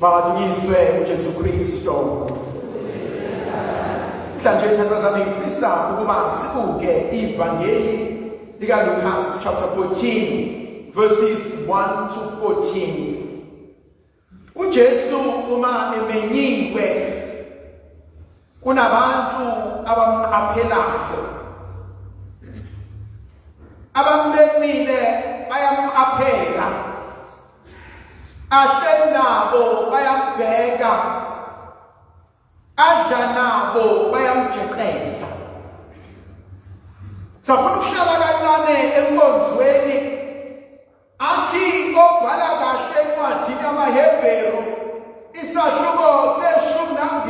Madunyiswe uJesu Kristo. Mhlanje thandazana ngifisa ukuba sibuke ivangeli lika Lucas chapter 14 verses 1 to 14. uJesu uma emenyiwe kunabantu abamqaphelayo, abambemile bayamqaphela, ahleli nabo bayambheka, adla nabo bayamjeqeza. Safuna ukuhlala kancane enkonzweni, athi obhala kahle encwadini yamaHebheru isahluko se-12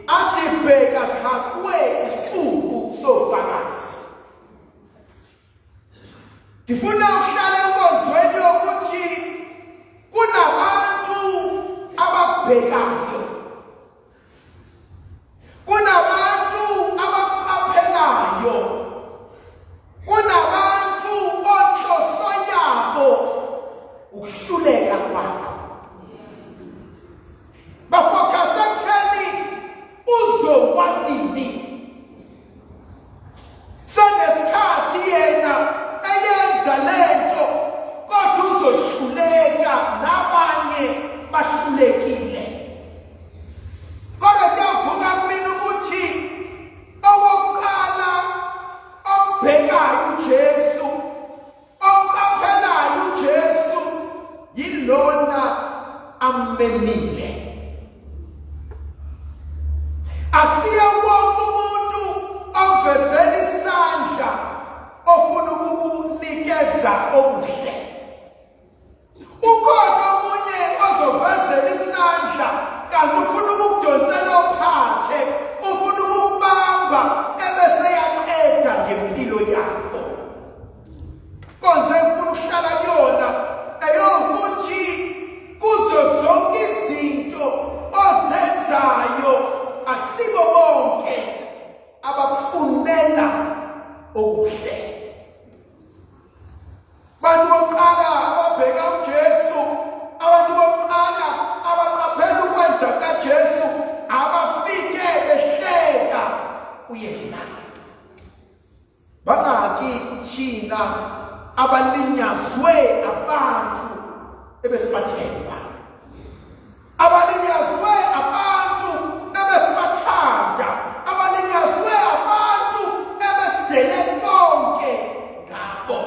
athi bheka sihaqwe isixuku sofakazi. Ngifuna ukuhlala enkonzweni yokuthi kunabantu ababhekayo, kunabantu abaqaphelayo, kunabantu onhloso yabo ukuhluleka kwakho. Bafokasa ekutheni uzokwanini. Sanesikhathi yena eyenza lento kodwa uzohluleka nabanye bahlulekile. Kodwa kuyavuka kumina ukuthi owokuqala ombhekayo uJesu, omqaphelayo uJesu, yilona ammenile. Asiye wonke umuntu ovezela isandla ofuna ukukunikeza okuhle. Ukhona omunye ozovezela isandla kanti ufuna ukukudonsela ophathe, ufuna ukukubamba ebese yaqeda ngempilo yakho. Konze ufuna ukuhlala kuyona eyokuthi kuzo zonke izinto ozenzayo asibo bonke abakufunela okuhle. Bantu bokuqala ababheka uJesu, abantu bokuqala abaqaphela ukwenza kaJesu, abafike behleka kuyena. Bangaki kuthina abalinyazwe abantu ebesibathemba, abalinyazwe abantu ebesibathanda, abalinyazwe abantu ebesidele konke ngabo.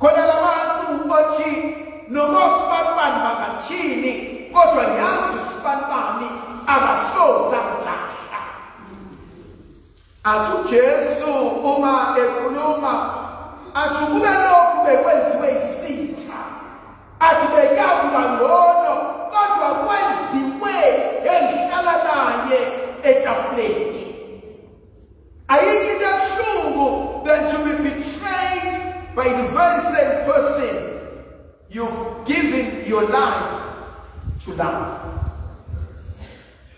Khona labantu othi noma sibanibani bakathini kodwa ngiyazi sibanibani akasoza kulahla. Athi uJesu uma ekhuluma athi kube lokhu bekwenziwe isitha, athi bekakuba ngcono kodwa kwenziwe engihlala naye etafuleni. Ayikho into ebuhlungu than to be betrayed by the very same person you've given your life to love.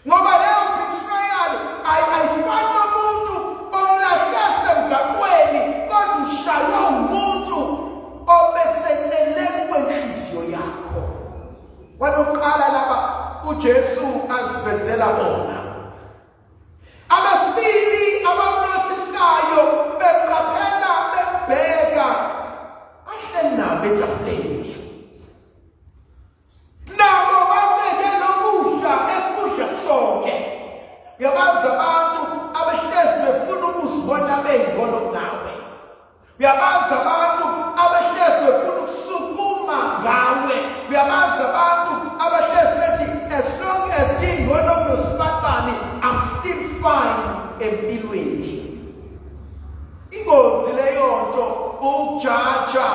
Ngoba leyo betrayal ayifani nomuntu omlahlase emgaqweni kodwa ushaywa umuntu obesekelele kwenhliziyo yakho. Walokuqala laba uJesu asivezela bona. Abasibili abamnothisayo bemqaphela bembheka, ahleli nabo etafuleni. Nabo bangeke lokudla esikudla sonke. Uyabazi abantu abehlezi befuna ukuzibona bengcono kunawe. Uyabazi abantu abehlezi befuna ukusukuma ngawe. Uyabazi abantu abehlezi bethi as long as ngingcono kunosibani I'm still fine empilweni. Ingozi leyo nto ukujaja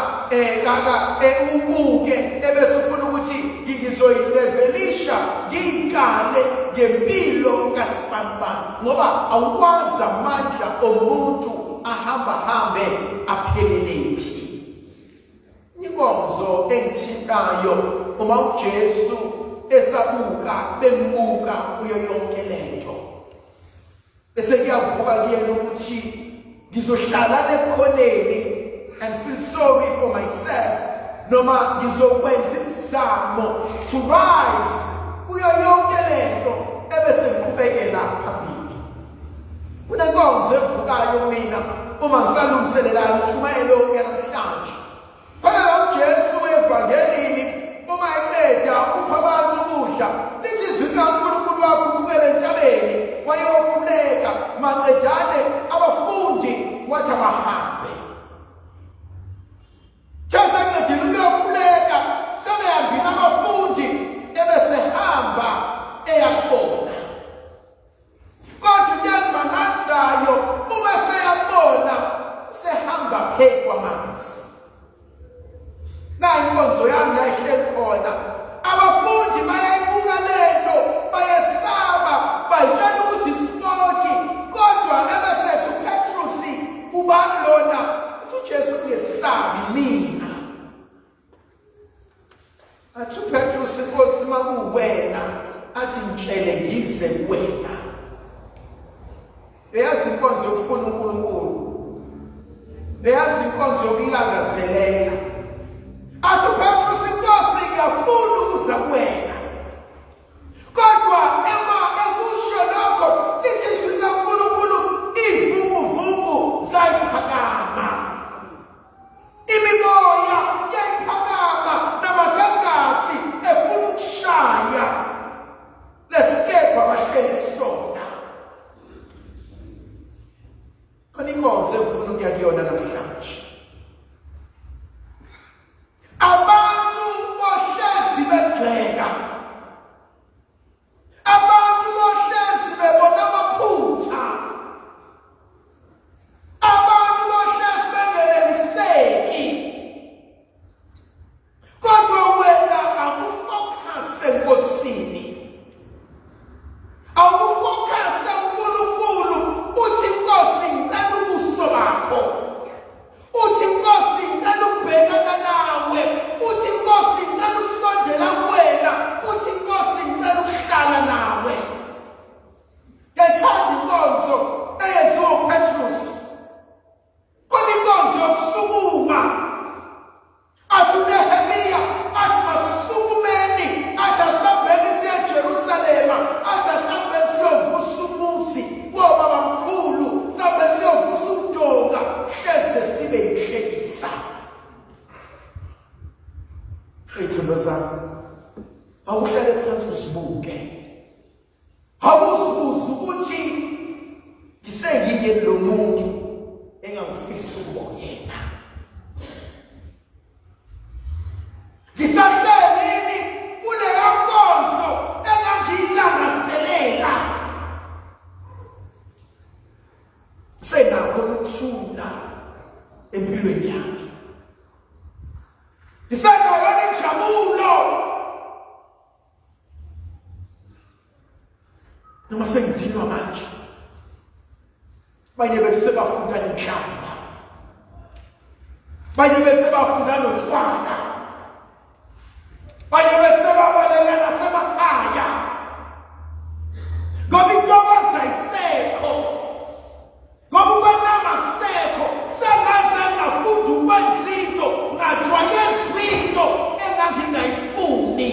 ubuke ebese ufuna ukuthi ngizoyilevelisha ngikale ngempilo kaSibani ngoba awukwazi amandla omuntu ahamba aphelelephi. Inkonzo engithintayo uma uJesu esabuka bembuka kuyo yonke lento, bese kuyavuka kuyena ukuthi ngizohlala ekhoneni and feel sorry for myself noma ngizokwenza imizamo to rise kuyo yonke lento ebese ngiqhubekela phambili. Kunenkonzo evukayo mina uma ngisalungiselelana intshumayelo yanamhlanje. Khona lo Jesu evangelini uma eqeda upha abantu ukudla lithi izwi likaNkulunkulu wakhulukela entabeni wayokhuleka maqedane abafundi wathi abahambe. Jesu eqedile ukuyokhuleka sebehambile abafundi ebese hamba eyakubona. Kodwa unyazimanazayo uma seyabona usehamba phezu kwamanzi. Na inkonzo yami yayihleli khona abafundi bayayibuka lento bayesaba bayitshela ukuthi ispoki kodwa ebesethu uPetrus ubani lona uthi uJesu uyesabi mina athi uPetrus Nkosi makuwena athi ngitshele ngize kuwena. Leyazi inkonzo yokufuna uNkulunkulu, leyazi inkonzo yokulangazelela. Athi uPetrus Nkosi ngiyafuna ukuza kuwena. Kodwa ema ekusho lokho lithi izwi likaNkulunkulu izivunguvungu zayiphakama. Imimoya yayiphakama namagagasi efuna ukushaya lesikepha bahleli kusona. Khona inkonzo efuna ukuya kuyona namhlanje. Abantu bohlezi begxeka. Abantu bohlezi bebona amaphutha. Abantu bohlezi bengeneliseki. Kodwa wena akufocus enkosini. Awufocus eNkulunkulu uthi Nkosi ngicela ubuso bakho. Uthi Nkosi ngicela ukubhekana nawe. Uthi Nkosi ngicela ukusondela kuwena. Uthi Nkosi ngicela ukuhlala nawe. Ngethanda inkonzo eyenziwa uPetrus. Khona inkonzo yokusukuma. Athi uNehemiya athi masukumeni athi asambeni siye eJerusalema athi asambeni siyovusa umuzi wobaba mkhulu sambeni siyovusa ukudonga hleze sibe yinhlekisa. Ithemba zami awuhlale phansi usibuke. Awuzibuza ukuthi ngisengiye lo muntu engangifisa ukuba yena. Ngisahlelini kuleyo nkonzo engangiyilangazelela. Senakho ukuthula empilweni yami. Ngisenayo injabulo. Noma sengidinwa manje. Banye bethu sebafunda nenhlamba. Banye bethu sebafunda notshwala. Banye bethu sebabaleka nasemakhaya. Ngoba intokozo ayisekho. Ngoba ukwenama kusekho. Sengaze ngafunda ukwenza into ngajwayeza into engangingayifuni.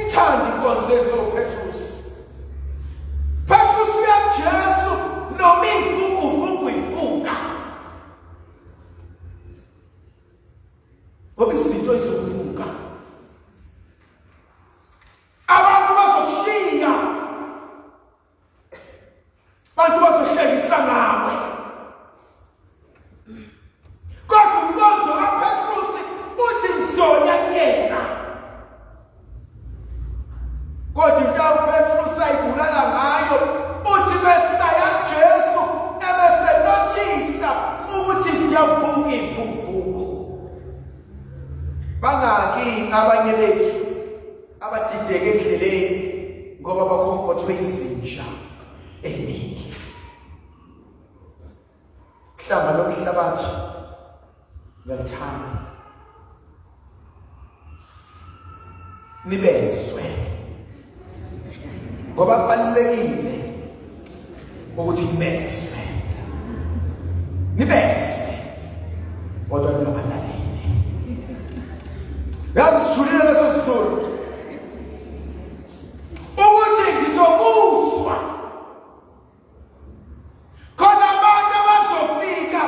Ithanda inkonzo yethu uPetrus. Petrus uyaJesu noma izivunguvungu ivuka. Ngoba izinto izovuka. Abantu bazokushiya. Abantu bazohlekisa ngawe. Kodwa inkonzo kaPetrus uthi ngizoya kuyena. Kodwa into uPetrus ayibulala ngayo uthi besaya Jesu ebese nothisa ukuthi siyavuka ivunguvungu. Bangaki abanye bethu abadideke endleleni ngoba bakhonkothe izinja eningi. Hlamba lomhlabathi ngiyalithanda. Nibezwe. Ngoba kubalulekile ukuthi nibezwe. Nibezwe. kodwa ningabalaleli. Yazi sijulile leso sisulu ukuthi ngizokuzwa khona abantu abazofika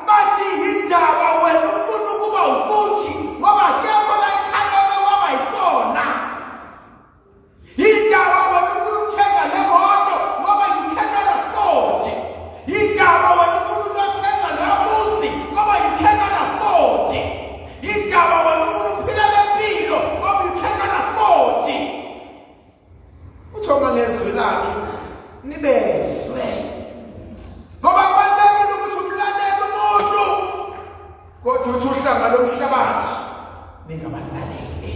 bathi indaba wena ufuna ukuba ukuthi ngoba akekho la ekhaya waba yikona. Indaba wena ufuna ukuthenga le moto ngoba you cannot afford. Indaba wena ufuna ukuthenga le muzi ngoba you cannot afford. Indaba wena ufuna ukuphila lempilo ngoba you cannot afford. Uthonga ngezwi lakhe nibezwe ngoba kubalulekile ukuthi umlalele umuntu kodwa uthi uhlanga lomhlabathi ningabalaleli.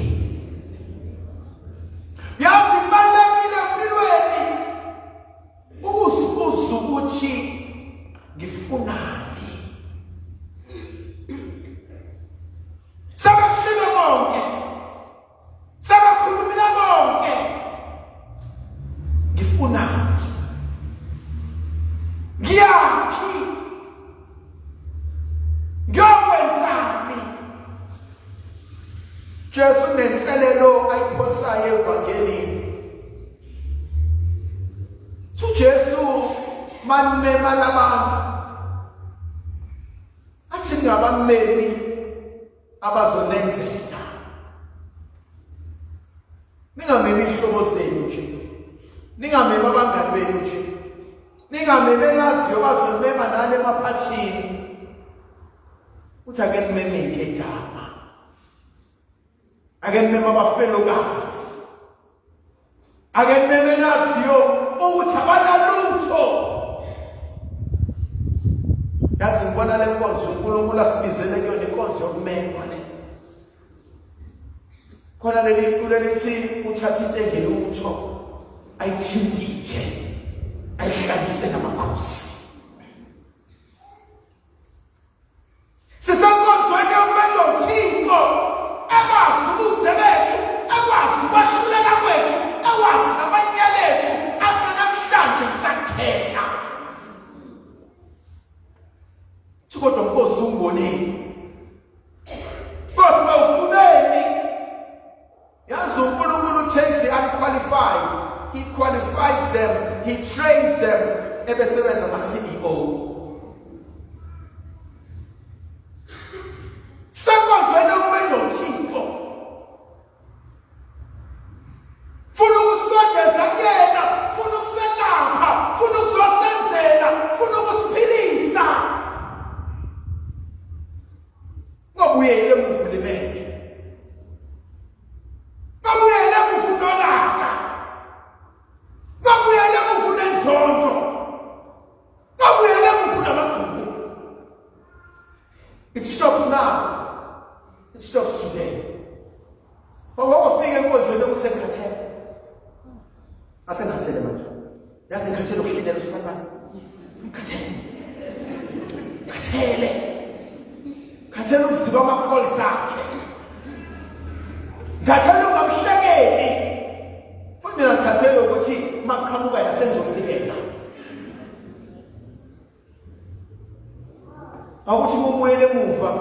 Yazi kubalulekile empilweni ukuzibuza ukuthi ngifunani. Sabashilo bonke, sabakhulumela bonke, ngifunani, ngiyaphi, ngiyokwenzani. Jesu nenselelo ayiphosayo evangelini. Jesu manimema labantu athi ngabameli abazonenzela. Ningamemi ihlobo zenu nje, ningamemi abangani benu nje, ningamemi engaziyo bazonimema nale emaphathini. Uthi ake nimeme inkegama, ake nimeme abafelokazi, ake nimeme enaziyo ukuthi abanalutho. Yazi ngibona le nkonzo uNkulunkulu asibizele kuyona inkonzo yokumema le. Khona leli iqulu lithi uthatha into engelutho ayithintithe ayihlalise namakhosi. Sisenkonzweni yokumela uThixo ekwazi ubuze bethu, ekwazi ukwahlulela kwethu, ekwazi namanyala ethu namhlanje kusakhetha. Kodwa Nkosi ungiboneni, Nkosi bawufuneni. Yazi uNkulunkulu takes the unqualified, he qualifies them, he trains them, ebesebenza ama-CEO. Sekonzweni yokumela uThixo, funa ukusondeza kuyena, funa ukuselapha, funa ukuzosenzela, funa ukusiphilisa. Ngobuyele emuvulimele, ngobuyele emuvundolaka, ngobuyele emuvunenzondo, ngobuyele emuvunamagugu. It stops now. It stops today. Wakufika enkonzweni ukuthi engikhathele. Asengikhathele manje. Yazi ngikhathele ukuhlilela usiphambana. Ngikhathele. Ngikhathele. Ngathela ukuziba amakholi zakhe, ngathela ungamhlekeli. Futhi mina ngikhathele ukuthi makuqhamuka yena sengizokulikela. Awukuthi umuyele emuva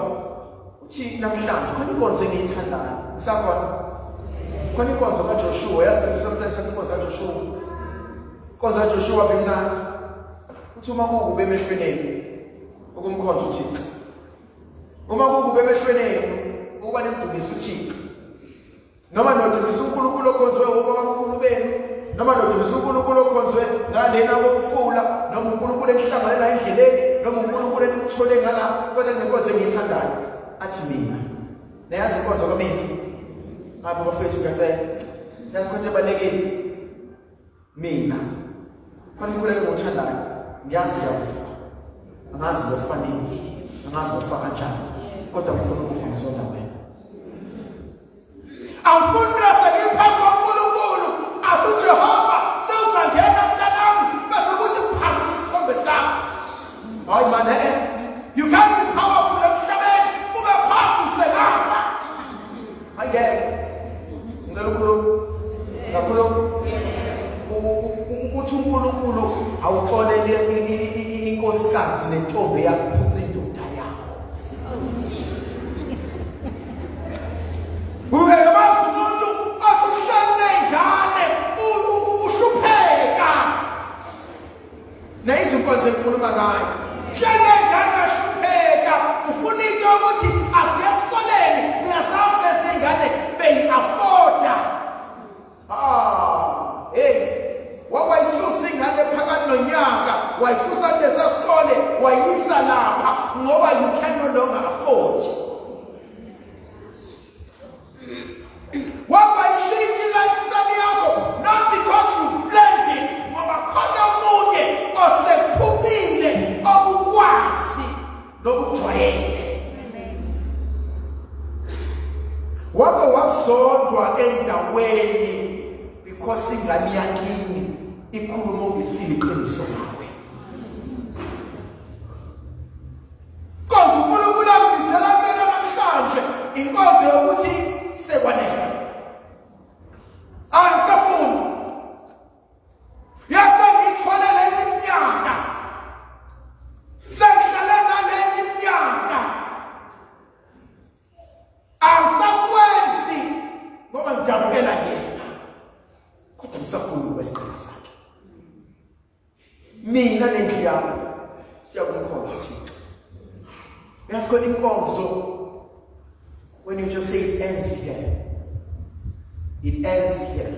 uthi namhlanje khona inkonzo engiyithandayo. Ngisakhona khona inkonzo kaJoshua, yazi sometimes inkonzo kaJoshua. Inkonzo kaJoshua vimnandi. Uthi uma kube emehlweni ukumkhonza uThixo. Uma kube emehlweni ukuba nimdumisa uThixo. Noma nodumisa uNkulunkulu okhonzwe ubabamkhulu benu, noma nodumisa uNkulunkulu okhonzwe ngalena kokufula, noma uNkulunkulu enihlanganela endleleni, noma uNkulunkulu enikuthole ngala, kodwa nenkonzo engiyithandayo athi mina. Nayazi inkonzo kamina. Ngapha bafethu ngicela. Yazi konke ebalekile. Mina. Khona inkululeko ngothandayo. Ngiyazi yakufa. Angazi ngofanele. Angazi ngofa kanjani. Kodwa ngifuna ukufa ngizonda wena. Awufuni bese ngiphambi kwaNkulunkulu athi uJehova sewuzangena mntanami bese kuthi phasi isithombe sakho. Hayi man, you can't be powerful emhlabeni ube powerful sekafa. Angeke. Ngicela ukhuluma ukuthi uNkulunkulu awuxolele inkosikazi nentombi yakuphuca indoda yakho. Uzozondwa endaweni because ingane yakini ikhuluma ngesilo iqiniso lawe. Konke uNkulunkulu ambizela mina namhlanje inkonzo yokuthi sekwanele. Angisafuni. Yase ngithole lezi minyaka. Sengihlale nalezi minyaka. Angisakwenzi ngoba ngijabukela yena. Kodwa ngisafuna ukwesikhala sakhe. Mina nendlu yami siyakumkhonza Thixo. That's got inkonzo. When you just say it ends here. It ends here.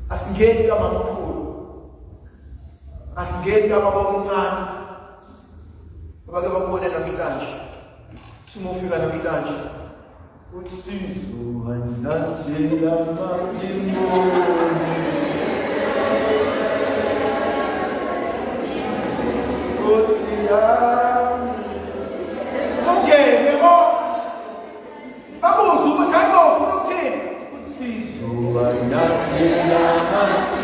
Asingeni kamamkhulu. Asingeni kababa omncane. Abake babone namhlanje. Simofika namhlanje. Usizo andathela matimoni. Osiyami. Kungene ngo. Babuza ukuthi ayingofuna ukuthini. Usizo andathela matimoni.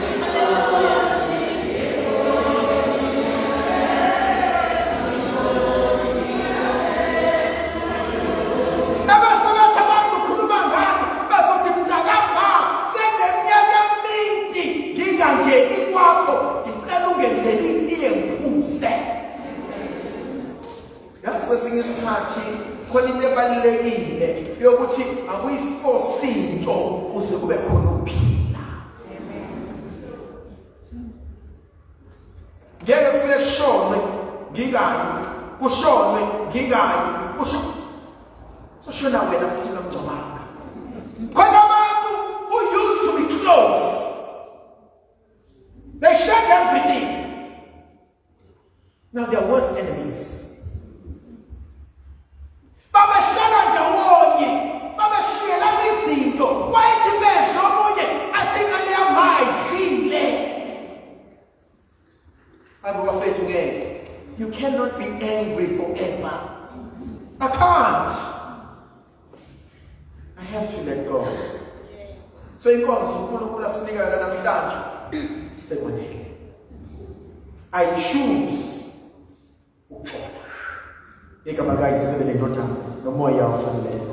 Abasebenza abantu khuluma ngani bazothi mntakamba seneminyaka emindi ngingangeni kwakho ngicela ungenzeli itiye ngiphuze. Yazi kwesinye isikhathi khona into ebalulekile yokuthi akuyiforce into kuze kube khona ukuphila. Ngeke kufike kushonwe ngingayi, kushonwe ngingayi, kushonwe. Soshona wena futhi nomcabanga. Khona abantu who used to be close. They shared everything. Now they are worse enemies. Babeshana ndawonye, babeshiyela izinto. Wayethi besho omunye athi ngale yamayile. Abafethu ngeke. You cannot be angry forever. I can't. I have to let go. So inkonzo uNkulunkulu asinika namhlanje sekwanele. I choose ukuxola. Igama likaYesebe lendoda nomoya othamileyo.